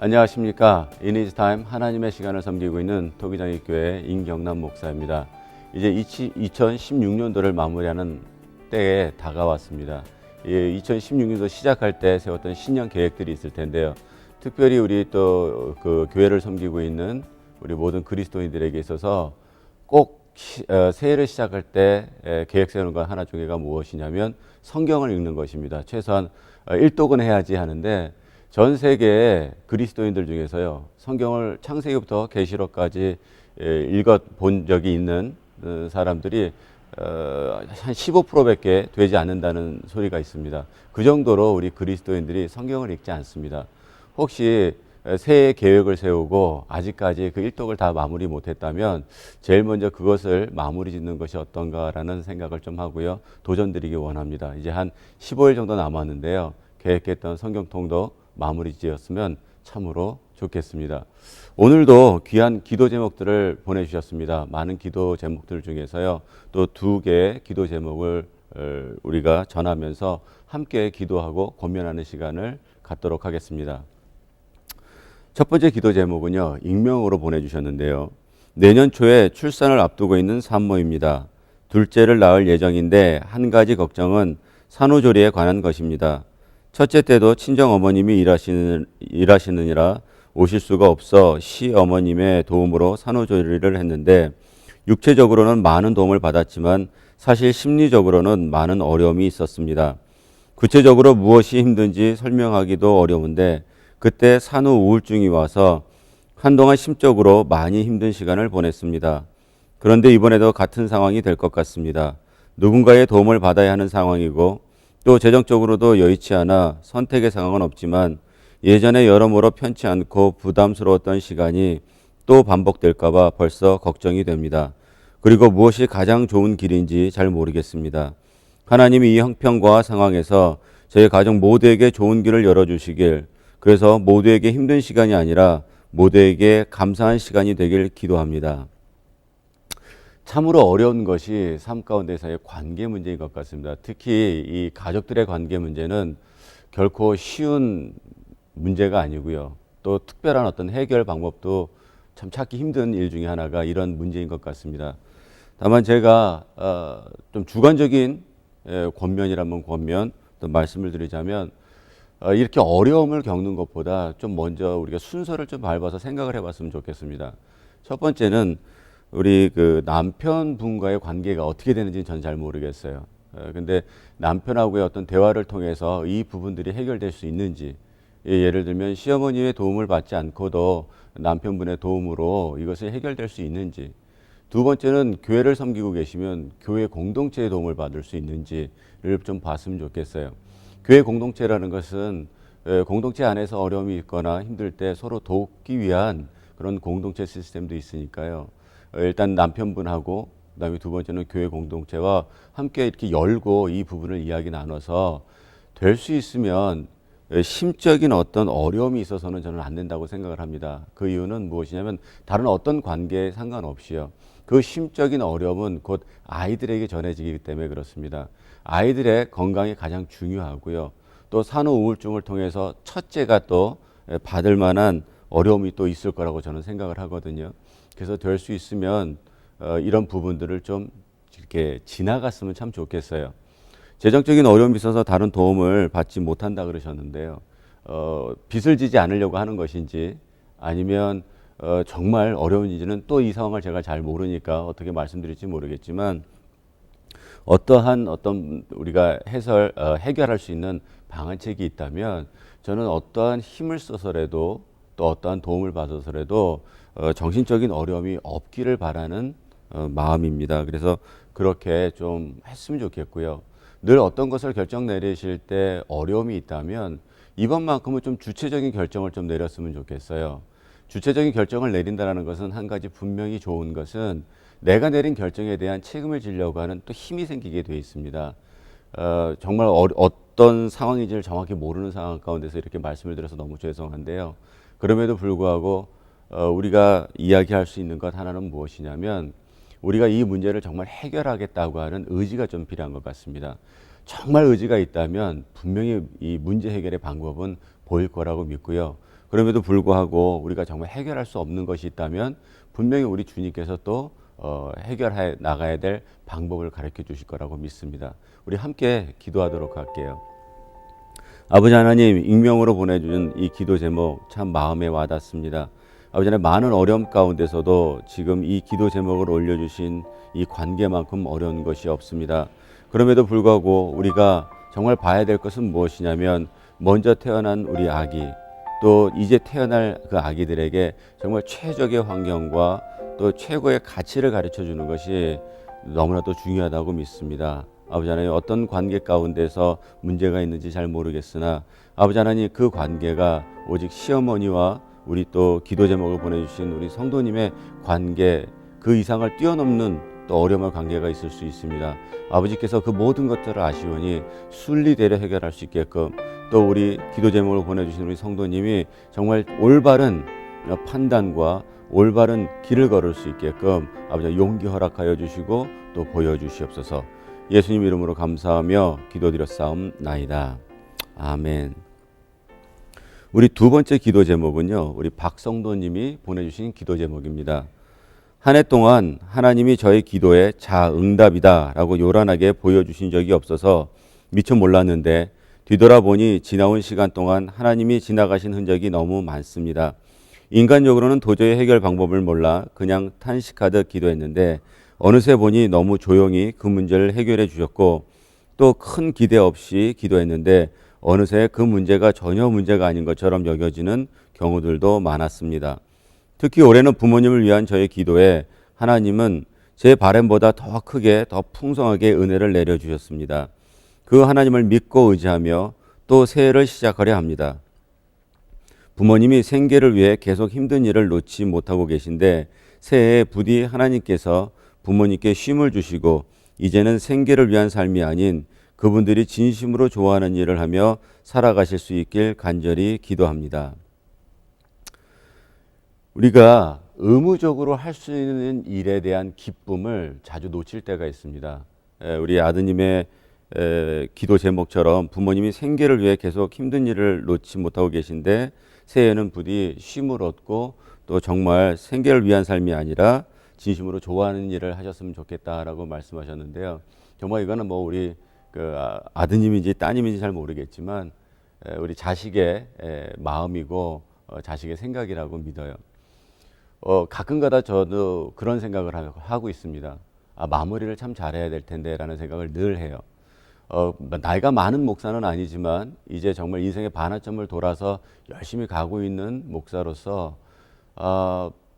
안녕하십니까. 이니즈타임 하나님의 시간을 섬기고 있는 토기장익교회 임경남 목사입니다. 이제 2016년도를 마무리하는 때에 다가왔습니다. 2016년도 시작할 때 세웠던 신년 계획들이 있을 텐데요. 특별히 우리 또 그 교회를 섬기고 있는 우리 모든 그리스도인들에게 있어서 꼭 새해를 시작할 때 계획 세우는 것 하나 중에가 무엇이냐면 성경을 읽는 것입니다. 최소한 일독은 해야지 하는데 전 세계의 그리스도인들 중에서요, 성경을 창세기부터 계시록까지 읽어 본 적이 있는 사람들이 한 15%밖에 되지 않는다는 소리가 있습니다. 그 정도로 우리 그리스도인들이 성경을 읽지 않습니다. 혹시 새해 계획을 세우고 아직까지 그 일독을 다 마무리 못했다면 제일 먼저 그것을 마무리 짓는 것이 어떤가라는 생각을 좀 하고요, 도전드리기 원합니다. 이제 한 15일 정도 남았는데요, 계획했던 성경통도 마무리 지었으면 참으로 좋겠습니다. 오늘도 귀한 기도 제목들을 보내주셨습니다. 많은 기도 제목들 중에서요, 또 두 개의 기도 제목을 우리가 전하면서 함께 기도하고 권면하는 시간을 갖도록 하겠습니다. 첫 번째 기도 제목은요, 익명으로 보내주셨는데요. 내년 초에 출산을 앞두고 있는 산모입니다. 둘째를 낳을 예정인데 한 가지 걱정은 산후조리에 관한 것입니다. 첫째 때도 친정 어머님이 일하시느니라 오실 수가 없어 시어머님의 도움으로 산후조리를 했는데 육체적으로는 많은 도움을 받았지만 사실 심리적으로는 많은 어려움이 있었습니다. 구체적으로 무엇이 힘든지 설명하기도 어려운데 그때 산후 우울증이 와서 한동안 심적으로 많이 힘든 시간을 보냈습니다. 그런데 이번에도 같은 상황이 될 것 같습니다. 누군가의 도움을 받아야 하는 상황이고 또 재정적으로도 여의치 않아 선택의 상황은 없지만 예전에 여러모로 편치 않고 부담스러웠던 시간이 또 반복될까 봐 벌써 걱정이 됩니다. 그리고 무엇이 가장 좋은 길인지 잘 모르겠습니다. 하나님이 이 형편과 상황에서 저희 가족 모두에게 좋은 길을 열어주시길, 그래서 모두에게 힘든 시간이 아니라 모두에게 감사한 시간이 되길 기도합니다. 참으로 어려운 것이 삶 가운데서의 관계 문제인 것 같습니다. 특히 이 가족들의 관계 문제는 결코 쉬운 문제가 아니고요, 또 특별한 어떤 해결 방법도 참 찾기 힘든 일 중에 하나가 이런 문제인 것 같습니다. 다만 제가 좀 주관적인 권면이라면 권면 또 말씀을 드리자면, 이렇게 어려움을 겪는 것보다 좀 먼저 우리가 순서를 좀 밟아서 생각을 해봤으면 좋겠습니다. 첫 번째는 우리 그 남편분과의 관계가 어떻게 되는지는 전 잘 모르겠어요. 근데 남편하고의 어떤 대화를 통해서 이 부분들이 해결될 수 있는지, 예를 들면 시어머니의 도움을 받지 않고도 남편분의 도움으로 이것이 해결될 수 있는지, 두 번째는 교회를 섬기고 계시면 교회 공동체의 도움을 받을 수 있는지를 좀 봤으면 좋겠어요. 교회 공동체라는 것은 공동체 안에서 어려움이 있거나 힘들 때 서로 돕기 위한 그런 공동체 시스템도 있으니까요. 일단 남편분하고 그다음에 두 번째는 교회 공동체와 함께 이렇게 열고 이 부분을 이야기 나눠서 될 수 있으면 심적인 어떤 어려움이 있어서는 저는 안 된다고 생각을 합니다. 그 이유는 무엇이냐면 다른 어떤 관계에 상관없이요, 그 심적인 어려움은 곧 아이들에게 전해지기 때문에 그렇습니다. 아이들의 건강이 가장 중요하고요, 또 산후 우울증을 통해서 첫째가 또 받을 만한 어려움이 또 있을 거라고 저는 생각을 하거든요. 그래서 될 수 있으면 이런 부분들을 좀 이렇게 지나갔으면 참 좋겠어요. 재정적인 어려움이 있어서 다른 도움을 받지 못한다 그러셨는데요. 빚을 지지 않으려고 하는 것인지 아니면 정말 어려운지는 또 이 상황을 제가 잘 모르니까 어떻게 말씀드릴지 모르겠지만, 어떠한 어떤 우리가 해결할 수 있는 방안책이 있다면 저는 어떠한 힘을 써서라도 또 어떠한 도움을 받아서라도 정신적인 어려움이 없기를 바라는 마음입니다. 그래서 그렇게 좀 했으면 좋겠고요. 늘 어떤 것을 결정 내리실 때 어려움이 있다면 이번만큼은 좀 주체적인 결정을 좀 내렸으면 좋겠어요. 주체적인 결정을 내린다는 것은 한 가지 분명히 좋은 것은 내가 내린 결정에 대한 책임을 지려고 하는 또 힘이 생기게 되어 있습니다. 정말 어떤 상황인지를 정확히 모르는 상황 가운데서 이렇게 말씀을 드려서 너무 죄송한데요. 그럼에도 불구하고 우리가 이야기할 수 있는 것 하나는 무엇이냐면, 우리가 이 문제를 정말 해결하겠다고 하는 의지가 좀 필요한 것 같습니다. 정말 의지가 있다면 분명히 이 문제 해결의 방법은 보일 거라고 믿고요. 그럼에도 불구하고 우리가 정말 해결할 수 없는 것이 있다면 분명히 우리 주님께서 또 해결해 나가야 될 방법을 가르쳐 주실 거라고 믿습니다. 우리 함께 기도하도록 할게요. 아버지 하나님, 익명으로 보내주신 이 기도 제목 참 마음에 와닿습니다. 아버지 하나님, 많은 어려움 가운데서도 지금 이 기도 제목을 올려주신 이 관계만큼 어려운 것이 없습니다. 그럼에도 불구하고 우리가 정말 봐야 될 것은 무엇이냐면, 먼저 태어난 우리 아기, 또 이제 태어날 그 아기들에게 정말 최적의 환경과 또 최고의 가치를 가르쳐 주는 것이 너무나도 중요하다고 믿습니다. 아버지 하나님, 어떤 관계 가운데서 문제가 있는지 잘 모르겠으나 아버지 하나님, 그 관계가 오직 시어머니와 우리 또 기도 제목을 보내주신 우리 성도님의 관계 그 이상을 뛰어넘는 또 어려운 관계가 있을 수 있습니다. 아버지께서 그 모든 것들을 아시오니 순리대로 해결할 수 있게끔, 또 우리 기도 제목을 보내주신 우리 성도님이 정말 올바른 판단과 올바른 길을 걸을 수 있게끔 아버지 용기 허락하여 주시고 또 보여주시옵소서. 예수님 이름으로 감사하며 기도드렸사옵나이다. 아멘. 우리 두 번째 기도 제목은요, 우리 박성도님이 보내주신 기도 제목입니다. 한 해 동안 하나님이 저의 기도에 자응답이다 라고 요란하게 보여주신 적이 없어서 미처 몰랐는데, 뒤돌아보니 지나온 시간 동안 하나님이 지나가신 흔적이 너무 많습니다. 인간적으로는 도저히 해결 방법을 몰라 그냥 탄식하듯 기도했는데, 어느새 보니 너무 조용히 그 문제를 해결해 주셨고, 또 큰 기대 없이 기도했는데 어느새 그 문제가 전혀 문제가 아닌 것처럼 여겨지는 경우들도 많았습니다. 특히 올해는 부모님을 위한 저의 기도에 하나님은 제 바람보다 더 크게 더 풍성하게 은혜를 내려주셨습니다. 그 하나님을 믿고 의지하며 또 새해를 시작하려 합니다. 부모님이 생계를 위해 계속 힘든 일을 놓지 못하고 계신데, 새해에 부디 하나님께서 부모님께 쉼을 주시고 이제는 생계를 위한 삶이 아닌 그분들이 진심으로 좋아하는 일을 하며 살아가실 수 있길 간절히 기도합니다. 우리가 의무적으로 할 수 있는 일에 대한 기쁨을 자주 놓칠 때가 있습니다. 우리 아드님의 기도 제목처럼 부모님이 생계를 위해 계속 힘든 일을 놓지 못하고 계신데, 새해에는 부디 쉼을 얻고 또 정말 생계를 위한 삶이 아니라 진심으로 좋아하는 일을 하셨으면 좋겠다라고 말씀하셨는데요. 정말 이거는 뭐 우리 그 아드님인지 따님인지 잘 모르겠지만 우리 자식의 마음이고 자식의 생각이라고 믿어요. 가끔가다 저도 그런 생각을 하고 있습니다. 마무리를 참 잘해야 될 텐데라는 생각을 늘 해요. 나이가 많은 목사는 아니지만 이제 정말 인생의 반환점을 돌아서 열심히 가고 있는 목사로서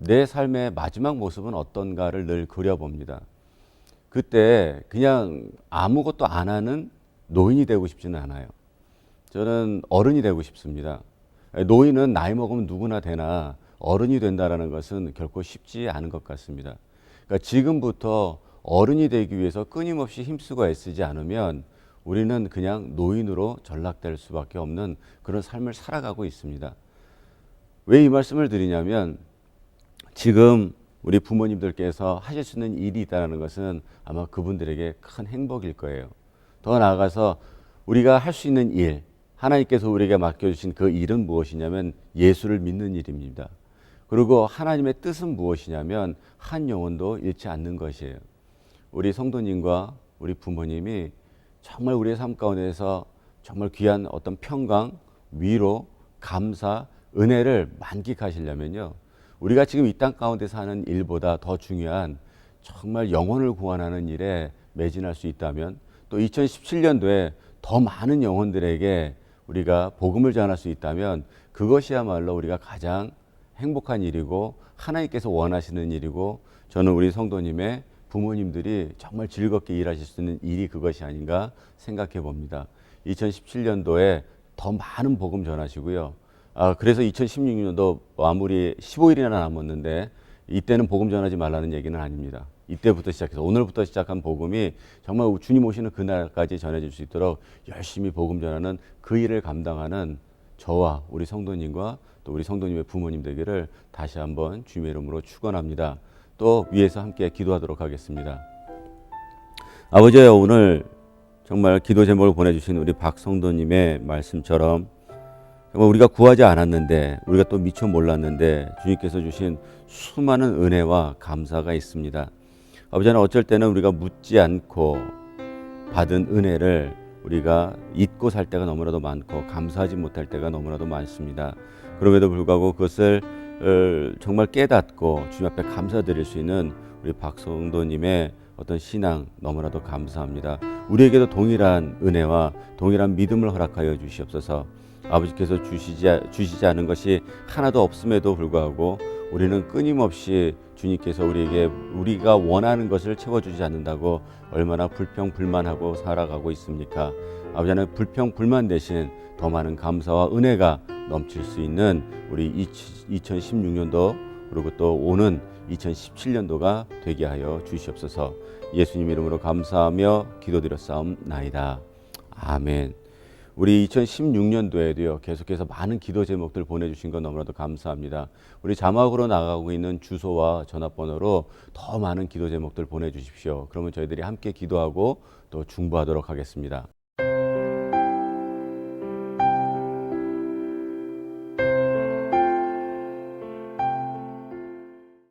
내 삶의 마지막 모습은 어떤가를 늘 그려봅니다. 그때 그냥 아무것도 안 하는 노인이 되고 싶지는 않아요. 저는 어른이 되고 싶습니다. 노인은 나이 먹으면 누구나 되나 어른이 된다는 것은 결코 쉽지 않은 것 같습니다. 그러니까 지금부터 어른이 되기 위해서 끊임없이 힘쓰고 애쓰지 않으면 우리는 그냥 노인으로 전락될 수밖에 없는 그런 삶을 살아가고 있습니다. 왜 이 말씀을 드리냐면, 지금 우리 부모님들께서 하실 수 있는 일이 있다는 것은 아마 그분들에게 큰 행복일 거예요. 더 나아가서 우리가 할 수 있는 일, 하나님께서 우리에게 맡겨주신 그 일은 무엇이냐면 예수를 믿는 일입니다. 그리고 하나님의 뜻은 무엇이냐면 한 영혼도 잃지 않는 것이에요. 우리 성도님과 우리 부모님이 정말 우리의 삶 가운데서 정말 귀한 어떤 평강, 위로, 감사, 은혜를 만끽하시려면요, 우리가 지금 이 땅 가운데서 하는 일보다 더 중요한 정말 영혼을 구원하는 일에 매진할 수 있다면, 또 2017년도에 더 많은 영혼들에게 우리가 복음을 전할 수 있다면 그것이야말로 우리가 가장 행복한 일이고 하나님께서 원하시는 일이고, 저는 우리 성도님의 부모님들이 정말 즐겁게 일하실 수 있는 일이 그것이 아닌가 생각해 봅니다. 2017년도에 더 많은 복음 전하시고요. 그래서 2016년도 아무리 15일이나 남았는데 이때는 복음 전하지 말라는 얘기는 아닙니다. 이때부터 시작해서 오늘부터 시작한 복음이 정말 주님 오시는 그날까지 전해질 수 있도록 열심히 복음 전하는 그 일을 감당하는 저와 우리 성도님과 또 우리 성도님의 부모님 되기를 다시 한번 주님의 이름으로 축원합니다. 또 위에서 함께 기도하도록 하겠습니다. 아버지여, 오늘 정말 기도 제목을 보내주신 우리 박성도님의 말씀처럼 정말 우리가 구하지 않았는데, 우리가 또 미처 몰랐는데 주님께서 주신 수많은 은혜와 감사가 있습니다. 아버지 하나님, 어쩔 때는 우리가 묻지 않고 받은 은혜를 우리가 잊고 살 때가 너무나도 많고 감사하지 못할 때가 너무나도 많습니다. 그럼에도 불구하고 그것을 정말 깨닫고 주님 앞에 감사드릴 수 있는 우리 박성도님의 어떤 신앙 너무나도 감사합니다. 우리에게도 동일한 은혜와 동일한 믿음을 허락하여 주시옵소서. 아버지께서 주시지 않은 것이 하나도 없음에도 불구하고 우리는 끊임없이 주님께서 우리에게 우리가 원하는 것을 채워주지 않는다고 얼마나 불평불만하고 살아가고 있습니까? 아버지 하나님, 불평불만 대신 더 많은 감사와 은혜가 넘칠 수 있는 우리 2016년도 그리고 또 오는 2017년도가 되게 하여 주시옵소서. 예수님 이름으로 감사하며 기도드렸사옵나이다. 아멘. 우리 2016년도에도요, 계속해서 많은 기도 제목들 보내주신 건 너무나도 감사합니다. 우리 자막으로 나가고 있는 주소와 전화번호로 더 많은 기도 제목들 보내주십시오. 그러면 저희들이 함께 기도하고 또 중보하도록 하겠습니다.